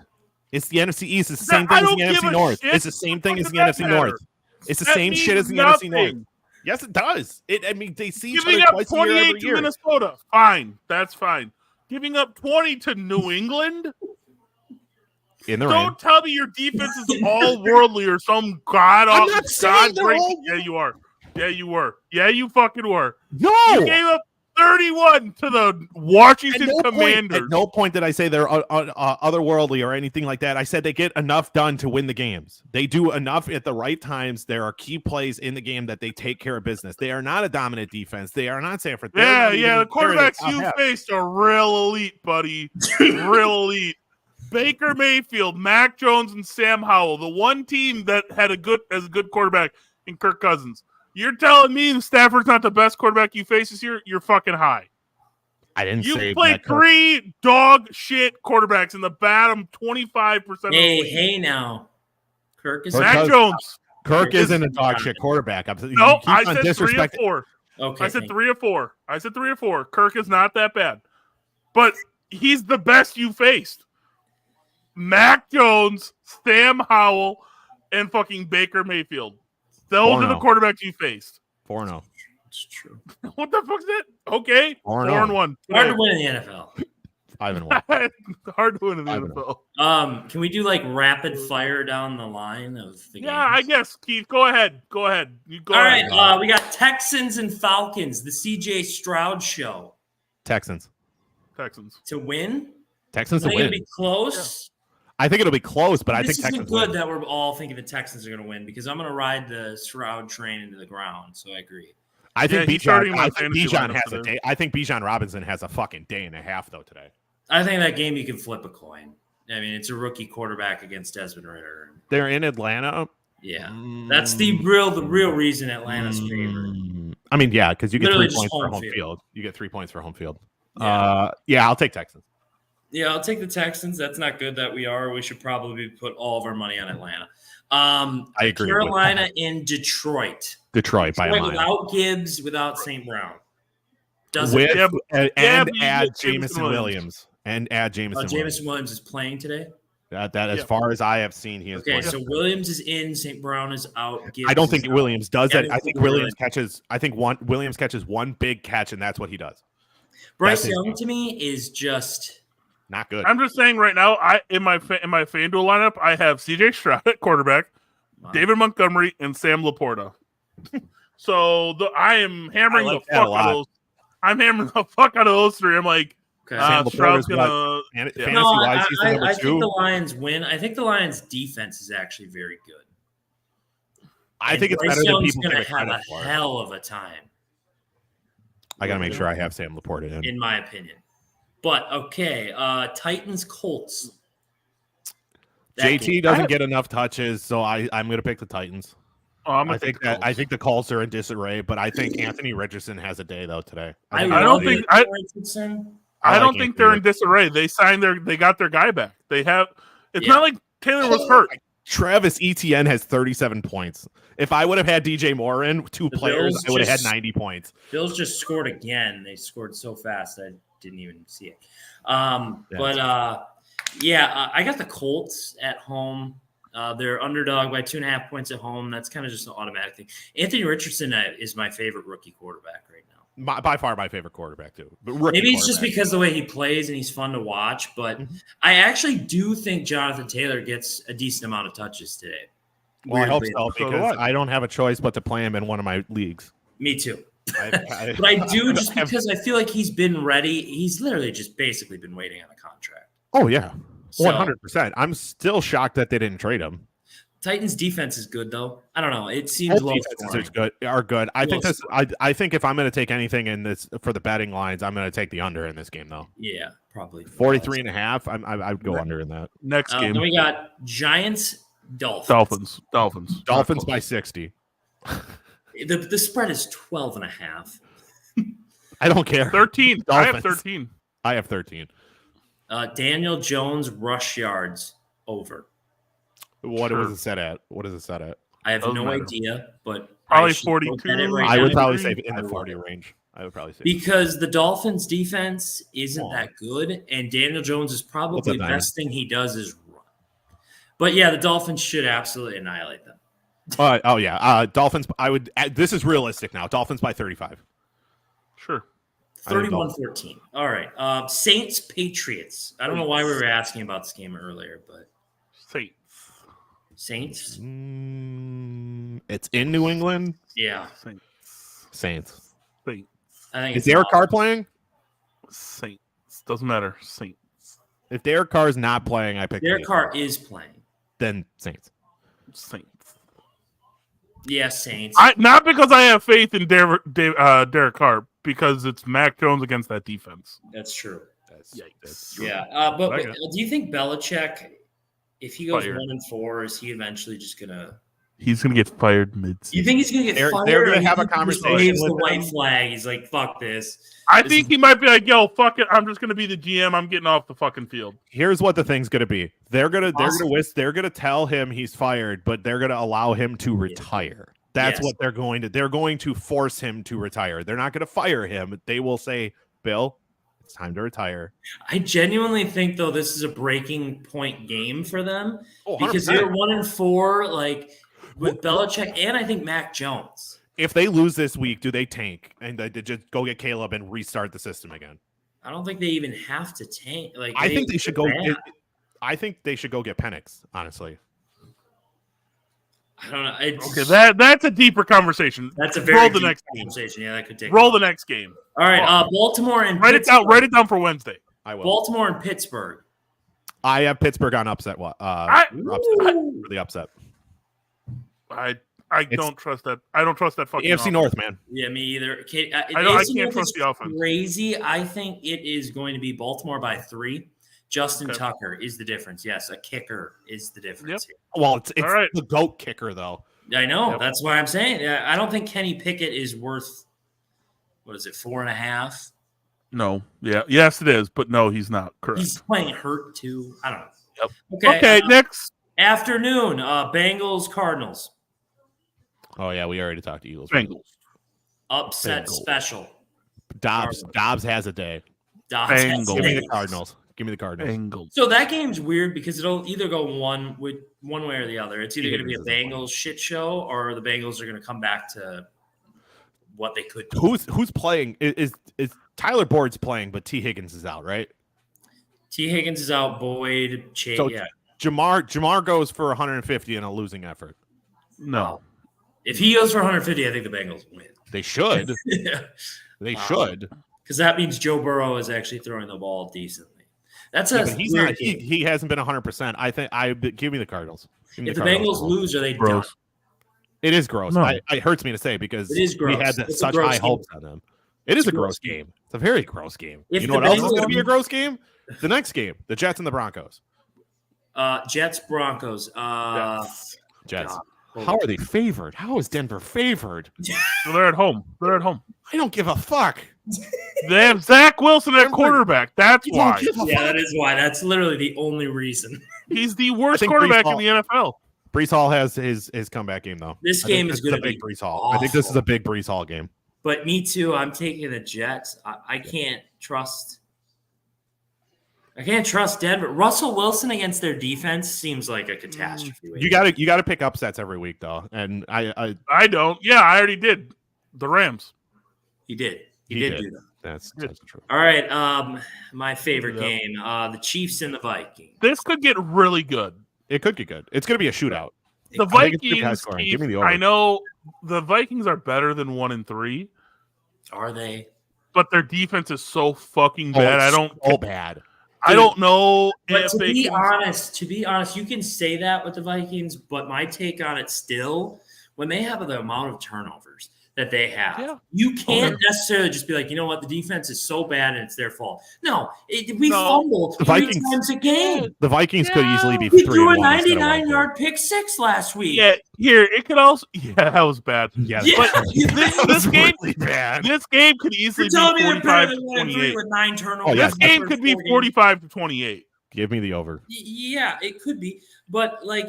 It's the NFC East. It's the That- same thing I as the don't give NFC a North. shit. It's the same thing What as the does that NFC matter? North. It's the That same shit as the means NFC North. nothing. Yes, it does. I mean, they see each Giving other up twice a year 28 every to year. Minnesota, fine. That's fine. Giving up 20 to New England? In the rain. Don't tell me your defense is all worldly or some god I'm awful. not saying they're God-breaking- all- Yeah, you are. Yeah, you were. Yeah, you fucking were. No. You gave up 31 to the Washington At Commanders. no point did I say they're otherworldly or anything like that. I said they get enough done to win the games. They do enough at the right times. There are key plays in the game that they take care of business. They are not a dominant defense. They are not Sanford. Yeah, the quarterbacks you faced are real elite, buddy. Real elite. Baker Mayfield, Mac Jones, and Sam Howell, the one team that had a good quarterback in Kirk Cousins. You're telling me Stafford's not the best quarterback you face this year? You're fucking high. I didn't You say played Matt Kirk. 3 dog shit quarterbacks in the bottom 25% of the league. Hey, now. Kirk is Kirk Mac Cousins- Jones. Kirk isn't a dog shit quarterback. No, I said 3 or 4. Okay. I said 3 or 4. I said 3 or 4. Kirk is not that bad. But he's the best you faced. Mac Jones, Sam Howell, and fucking Baker Mayfield. Those are the 4-0. quarterbacks you faced. 4-0. It's true. What the fuck's that? Okay. 4-0. 4-1. Hard to win in the NFL. 5-1. Hard to win in the 5-0. NFL. Can we do like rapid fire down the line of the Yeah, I games? guess, Keith. Go ahead. You go All ahead. right, we got Texans and Falcons, the CJ Stroud show. Texans. Texans. To win? Texans I to think it'll win. be close. I think it'll be close, but I This think isn't Texans good win. that we're all thinking the Texans are going to win because I'm going to ride the Stroud train into the ground. So I agree. I think he's starting Bijan. my I think fantasy Bijan lineup has a today. day. I think Bijan Robinson has a fucking day and a half though today. I think that game you can flip a coin. I mean, it's a rookie quarterback against Desmond Ridder. They're in Atlanta. Yeah, that's the real reason Atlanta's favorite. I mean, yeah, because you get Literally 3 just points for home home field. field. You get 3 points for home field. Yeah. I'll take Texans. Yeah, I'll take the Texans. That's not good that we are. We should probably put all of our money on Atlanta. I agree. Carolina in Detroit. Detroit by a mile. Without Gibbs, without St. Brown. With, and but add Jameson Jameson Williams. And add Jameson Jameson Williams is playing today? That as far as I have seen, he is okay, playing. so Williams is in, St. Brown is out. Gibbs I don't think Williams does that. I think Williams catches one big catch, and that's what he does. Bryce Young to me is just not good. I'm just saying right now, in my FanDuel lineup, I have CJ Stroud at quarterback, David Montgomery, and Sam Laporta. So I am hammering the fuck out of those. I'm hammering the fuck out of those three. I'm like, Stroud's gonna. Fantasy-wise, he's the number 2. I think the Lions win. I think the Lions' defense is actually very good. I think it's Bryce better than Young's people gonna give it have credit a for. hell of a time. I got to make sure I have Sam Laporta in my opinion. But okay, Titans Colts. JT doesn't get enough touches, so I'm going to pick the Titans. I think the Colts are in disarray, but I think Anthony Richardson has a day though today. I don't think they're in disarray. They got their guy back. They have. It's not like Taylor was hurt. Travis Etienne has 37 points. If I would have had DJ Moore in 2 players, Bills I would have had 90 points. Bills just scored again. They scored so fast I didn't even see it. I got the Colts at home. They're underdog by 2.5 points at home. That's kind of just an automatic thing. Anthony Richardson is my favorite rookie quarterback right now. By far my favorite quarterback, too. But maybe it's just because the way he plays and he's fun to watch. But I actually do think Jonathan Taylor gets a decent amount of touches today. Well, I hope so, because I don't have a choice but to play him in one of my leagues. Me too. But I do just because I feel like he's been ready. He's literally just basically been waiting on a contract. Oh, yeah. 100%. I'm still shocked that they didn't trade him. Titans defense is good though. I don't know. It seems low scoring. Are good. I think this. I think if I'm going to take anything in this for the betting lines, I'm going to take the under in this game though. Yeah, probably 43.5. I'd go under in that. Next game. Then we got Giants Dolphins. Dolphins by 60. The spread is 12.5. I don't care. 13. Dolphins. I have 13. Daniel Jones rush yards over. What was it set at? I have no idea, but probably 42. I would probably say in the 40 range. I would probably say because the Dolphins defense isn't that good, and Daniel Jones is probably the best thing he does is run. But yeah, the Dolphins should absolutely annihilate them. Dolphins. This is realistic now. Dolphins by 35. Sure. 31-14. All right. Saints Patriots. I don't know why we were asking about this game earlier, but Saints. It's in New England. Yeah. Saints. I think is Derek Carr playing? Saints. Doesn't matter. Saints. If Derek Carr is not playing, I pick Derek Carr is playing. Then Saints. Yeah, Saints. Not because I have faith in Derek Carr, because it's Mac Jones against that defense. That's true. That's true. Yeah. But do you think Belichick, if he goes 1-4, is he eventually just gonna? He's gonna get fired mid-season. You think he's gonna get fired? They're gonna have a conversation. Waves the white flag. He's like, "Fuck this." I think he might be like, "Yo, fuck it. I'm just gonna be the GM. I'm getting off the fucking field." Here's what the thing's gonna be. They're gonna tell him he's fired, but they're gonna allow him to retire. That's what they're going to. They're going to force him to retire. They're not going to fire him. They will say, "Bill, it's time to retire." I genuinely think, though, this is a breaking point game for them because they're 1-4, like with Belichick and I think Mac Jones. If they lose this week, do they tank and they just go get Caleb and restart the system again? I don't think they even have to tank. Like I think they should go. I think they should go get Penix. Honestly. I don't know. Okay, that's a deeper conversation. That's a very deep conversation. Yeah, that could take. Roll the next game. All right, Baltimore and write it down. Write it down for Wednesday. I will. Baltimore and Pittsburgh. I have Pittsburgh on upset. For the upset. I don't trust that. I don't trust that fucking AFC North, man. Yeah, me either. I can't trust the offense. Crazy. I think it is going to be Baltimore by 3 Justin Tucker is the difference. Yes, a kicker is the difference. Yep. Here. Well, it's All right. the GOAT kicker, though. I know. That's why I'm saying. I don't think Kenny Pickett is worth, 4.5? No. Yeah. Yes, it is. But no, he's not. Correct. He's playing hurt, too. I don't know. Yep. Okay, next. Afternoon, Bengals, Cardinals. Oh, yeah, we already talked to Eagles. Bengals. Upset Bengals. special. Dobbs has a day. Dobbs has Bengals. Give me days. the Cardinals. Give me the Cardinals. Bengals. So that game's weird because it'll either go one way or the other. It's either going to be a Bengals shit show or the Bengals are going to come back to what they could do. Who's playing? Is Tyler Boyd's playing, but T. Higgins is out, right? T. Higgins is out. Boyd, Chase, So yeah. Jamar goes for 150 in a losing effort. No. If he goes for 150, I think the Bengals win. They should. Yeah. They should. Because that means Joe Burrow is actually throwing the ball decently. That's a He's weird not. game. He hasn't been 100%. Give me the Cardinals. Give me If the Cardinals. Bengals lose, are they done? Gross. It is gross. No. It hurts me to say because It is gross. we had It's a such gross high game. hopes on them. It is It's a a gross gross game. It's a very gross game. If You know the what else is Bengals- going to be a gross game? The next game, the Jets and the Broncos. Jets, Broncos. Jets. God. How are they favored? How is Denver favored? So they're at home. I don't give a fuck. They have Zach Wilson at quarterback. That's why. Yeah, that is why. That's literally the only reason. He's the worst think quarterback Brees in the NFL. Brees Hall has his comeback game though. This I think game this is going a to big be Brees Hall. I think this is awful. a big Brees Hall game. But me too. I'm taking the Jets. I can't trust. I can't trust Denver. Russell Wilson against their defense seems like a catastrophe. You got to pick upsets every week though, and I I don't. Yeah, I already did. The Rams. He did. He He did did. do that. that's true. All right. My favorite Yep. game, the Chiefs and the Vikings. This could get really good. It could get good. It's going to be a shootout. The I think it's gonna be high Vikings. scoring. Give me the over. I know the Vikings are better than 1-3, Are they? but their defense is so fucking bad. I don't. Oh, bad. I don't know But if to they be can. honest, you can say that with the Vikings, but my take on it still, when they have the amount of turnovers that they have, Yeah. you can't necessarily just be like, you know what, the defense is so bad and it's their fault. No, we No. fumble The 3 Vikings- times a game. The Vikings could easily be We 3-1 threw a instead of 99-yard pick six last week. Yeah, here it could also. Yeah, that was bad. 1-3. Yeah, Yeah. But this game, really bad. this game could easily You're be telling me they're better 45 than to 1-3 28. with 9 turnovers. Oh, yeah. This game could be 45 to 28. Give me the over. Yeah, it could be. But like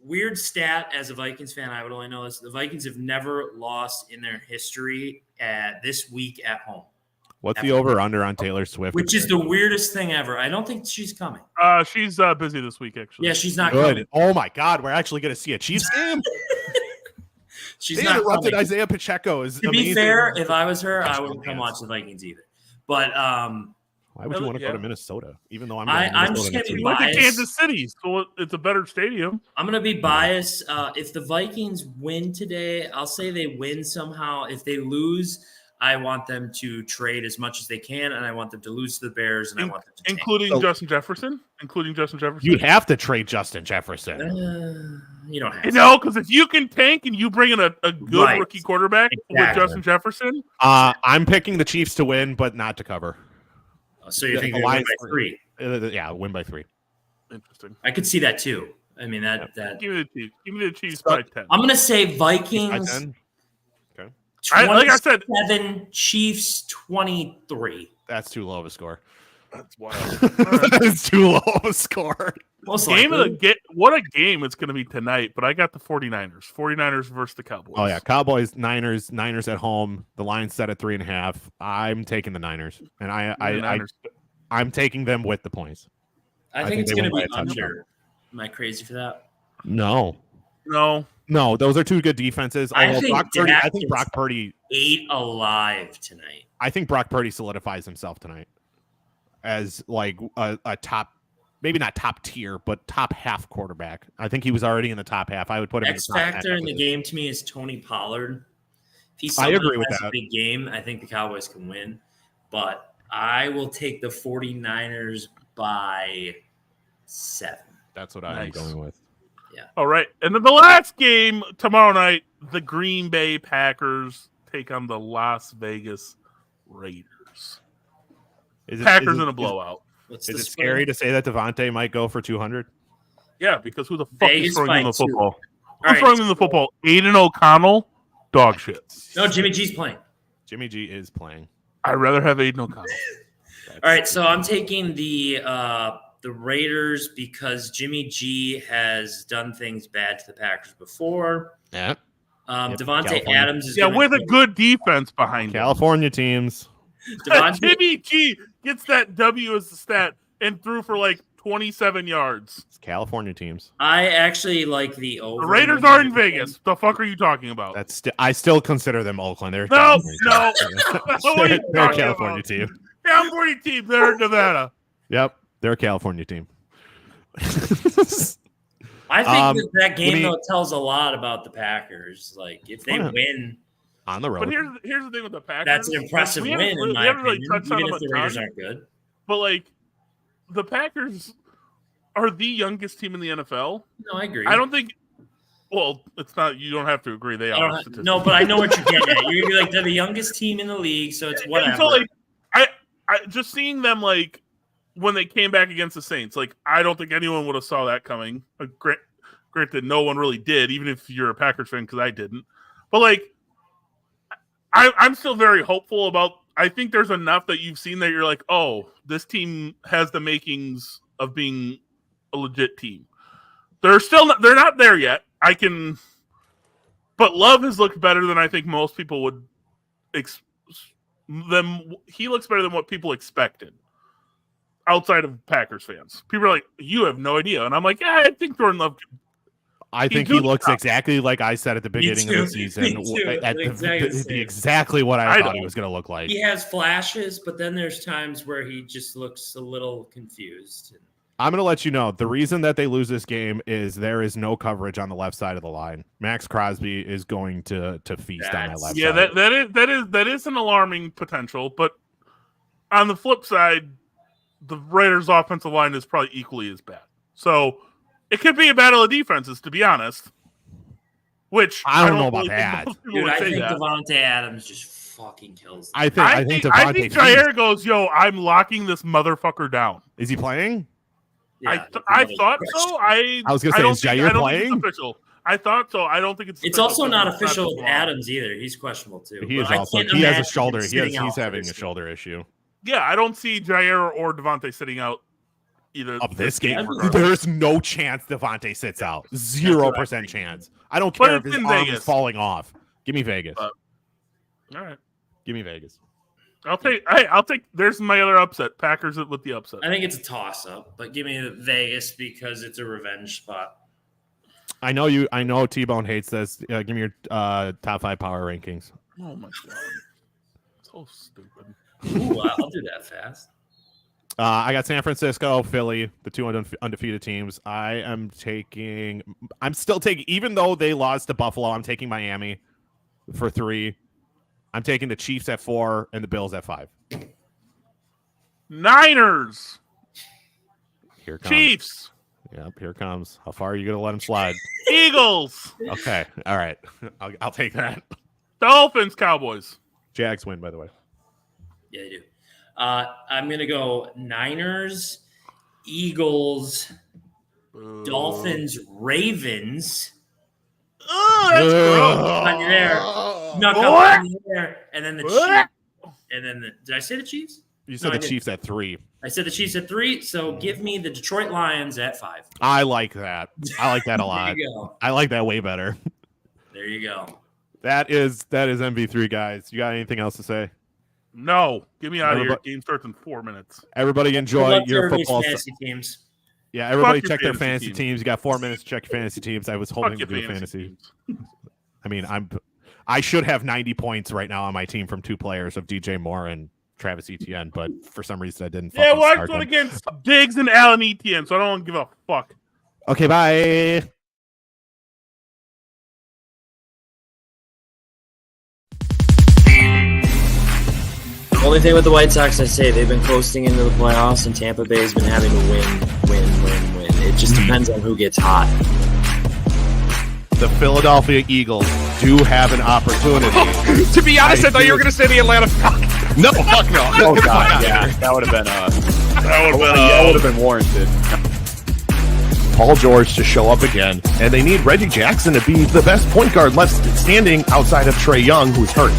weird stat as a Vikings fan, I would only know this. The Vikings have never lost in their history at this week at home. What's the over under on Taylor Swift? Which is the weirdest thing ever. I don't think she's coming. She's busy this week, actually. Yeah, she's not good. coming. Oh my God, we're actually going to see a Chiefs game. She's They not interrupted coming. Isaiah Pacheco. Is To be amazing. fair, if I was her, I wouldn't come Yes. watch the Vikings either. But Why would you want to Yeah. go to Minnesota? Even though I'm I'm just Minnesota gonna next be week. He went to biased. Kansas City, so it's a better stadium. I'm gonna be biased. If the Vikings win today, I'll say they win somehow. If they lose, I want them to trade as much as they can, and I want them to lose to the Bears, and I want them to tank. Including So- Justin Jefferson. You'd have to trade Justin Jefferson. You don't have You to. know, because if you can tank and you bring in a good Right. rookie quarterback with Exactly. Justin Jefferson, I'm picking the Chiefs to win, but not to cover. So you Yeah, think the they win Lions- by 3? Yeah, win by 3. interesting. I could see that too. I mean that. Give me the Chiefs. Give me the Chiefs by 10. I'm gonna say By Vikings 10? Like I said, 27, Chiefs 23. That's too low of a score. that's wild. That's too low of a score. Most Game of likely. what a game it's going to be tonight. But I got the 49ers. 49ers versus the Cowboys. Oh yeah, Cowboys, Niners at home. The line's set at 3.5. I'm taking the Niners, and Niners. I'm taking them with the points. I I think think it's they gonna win be by a touchdown. under. Am I crazy for that? No, No, those are two good defenses. I Although think Brock Purdy, Dak I think is- Brock Purdy, 8 alive tonight. I think Brock Purdy solidifies himself tonight as like a top, maybe not top tier, but top half quarterback. I think he was already in the top half. I would put him X in the top factor half in the of game to me is Tony Pollard. If he's I someone agree who with has that. a big game, I think the Cowboys can win. But I will take the 49ers by 7. That's what I'm Nice. going with. All right. And then the last game tomorrow night, the Green Bay Packers take on the Las Vegas Raiders. Is it- Packers is it- in a blowout. What's Is the it spread? scary to say that Devontae might go for 200? Yeah, because who the fuck Vegas is throwing by in the 2. football? All Who's right. throwing in the football? Aiden O'Connell? Dog shit. No, Jimmy G's playing. Jimmy G is playing. I'd rather have Aiden O'Connell. All right, so I'm taking the Raiders because Jimmy G has done things bad to the Packers before. Yeah. Devontae California. Adams is Yeah, with a good defense behind him. California teams. Jimmy G gets that W as the stat and threw for like 27 yards. It's California teams. I actually like the over. The Raiders are in Vegas. The fuck are you talking about? That's I still consider them Oakland. They're No. They're a California team. California team. They're in Nevada. Yep, they're a California team. I think that game me- though tells a lot about the Packers. Like if they Yeah. win, On the road. But here's the thing with the Packers. that's an impressive We win haven't in we my haven't really opinion. touched on Even them if the a Raiders ton, aren't good. But like the Packers are the youngest team in the NFL. No, I agree. I don't think. Well, it's not. You don't have to agree. They I are. don't no, but I know what you're getting at. You're gonna be like they're the youngest team in the league, so it's whatever. And so like, I just seeing them like when they came back against the Saints, like I don't think anyone would have saw that coming. Granted, no one really did, even if you're a Packers fan, because I didn't. But like, I'm still very hopeful about. I think there's enough that you've seen that you're like, oh, this team has the makings of being a legit team. They're not there yet. But Love has looked better than I think most people would. He looks better than what people expected. Outside of Packers fans, people are like, "You have no idea," and I'm like, "Yeah, I think Jordan Love." I think he looks exactly like I said at the beginning of the season. Me too. Exactly what I thought he was going to look like. He has flashes, but then there's times where he just looks a little confused. I'm going to let you know the reason that they lose this game is there is no coverage on the left side of the line. Max Crosby is going to feast on that left side. Yeah, that is an alarming potential. But on the flip side, the Raiders' offensive line is probably equally as bad. So it could be a battle of defenses, to be honest. Which I don't know about that. Dude, I think Devontae Adams just fucking kills them. I think Jair goes, yo, I'm locking this motherfucker down. Is he playing? Yeah, I thought so. I was going to say, is Jair playing? It's official. I thought so. I don't think it's. It's also not official with Adams either. He's questionable too. He is also. He has a shoulder. He's having a shoulder issue. Yeah, I don't see Jair or Devontae sitting out either of this game. There's no chance Devontae sits out. 0% chance. I don't care if his arm is falling off. Give me Vegas. All right. Give me Vegas. I'll take. There's my other upset. Packers with the upset. I think it's a toss-up, but give me Vegas because it's a revenge spot. I know T-Bone hates this. Give me your top 5 power rankings. Oh my god, so stupid. Ooh, I'll do that fast. I got San Francisco, Philly, the 2 undefeated teams. I'm still taking, even though they lost to Buffalo, I'm taking Miami for 3. I'm taking the Chiefs at 4 and the Bills at 5. Niners. Here comes. Chiefs. Yep, here comes. How far are you going to let him slide? Eagles. Okay, all right. I'll take that. Dolphins, Cowboys. Jags win, by the way. Yeah, they do. I'm going to go Niners, Eagles, Dolphins, Ravens. Oh, that's gross. On you there. Snuck up on you there. And then the Chiefs. And then did I say the Chiefs? You said the Chiefs at 3. I said the Chiefs at 3, so give me the Detroit Lions at 5. I like that. I like that a lot. There you go. I like that way better. There you go. That is MV3, guys. You got anything else to say? No. Get me out of here. Game starts in 4 minutes. Everybody enjoy your football fantasy teams. Yeah, everybody check their fantasy teams. You got 4 minutes to check your fantasy teams. I was hoping to do fantasy. I mean, I should have 90 points right now on my team from 2 players of DJ Moore and Travis Etienne, but for some reason I didn't. Yeah, well, I went against Diggs and Allen Etienne, so I don't give a fuck. Okay, bye. The only thing with the White Sox, I say they've been coasting into the playoffs, and Tampa Bay's been having to win. It just depends on who gets hot. The Philadelphia Eagles do have an opportunity. To be honest, I thought you were going to say the Atlanta Falcons. No, fuck no. Oh, God, yeah. That would have been That would have been warranted. Paul George to show up again, and they need Reggie Jackson to be the best point guard left standing outside of Trae Young, who's hurt.